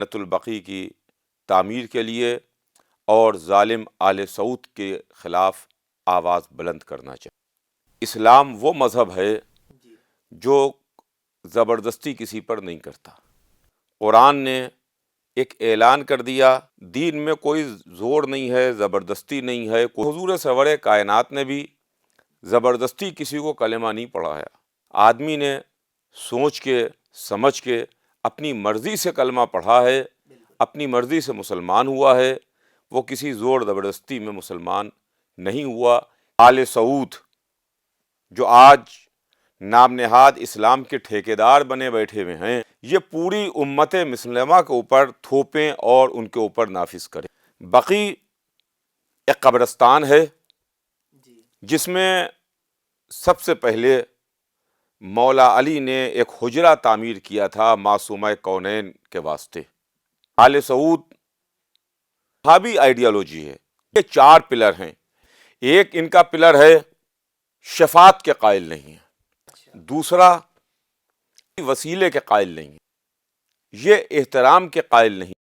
جنت البقیع کی تعمیر کے لیے اور ظالم آل سعود کے خلاف آواز بلند کرنا چاہیے۔ اسلام وہ مذہب ہے جو زبردستی کسی پر نہیں کرتا۔ قرآن نے ایک اعلان کر دیا، دین میں کوئی زور نہیں ہے، زبردستی نہیں ہے۔ حضور سرور کائنات نے بھی زبردستی کسی کو کلمہ نہیں پڑھایا۔ آدمی نے سوچ کے سمجھ کے اپنی مرضی سے کلمہ پڑھا ہے، اپنی مرضی سے مسلمان ہوا ہے، وہ کسی زور زبردستی میں مسلمان نہیں ہوا۔ آل سعود جو آج نام نہاد اسلام کے ٹھیکیدار بنے بیٹھے ہوئے ہیں، یہ پوری امت مسلمہ کے اوپر تھوپیں اور ان کے اوپر نافذ کریں۔ بقیع ایک قبرستان ہے جس میں سب سے پہلے مولا علی نے ایک حجرہ تعمیر کیا تھا معصومہ کونین کے واسطے۔ آل سعود وہابی آئیڈیالوجی ہے۔ یہ 4 پلر ہیں۔ ایک ان کا پلر ہے شفاعت کے قائل نہیں ہے، دوسرا وسیلے کے قائل نہیں ہے، یہ احترام کے قائل نہیں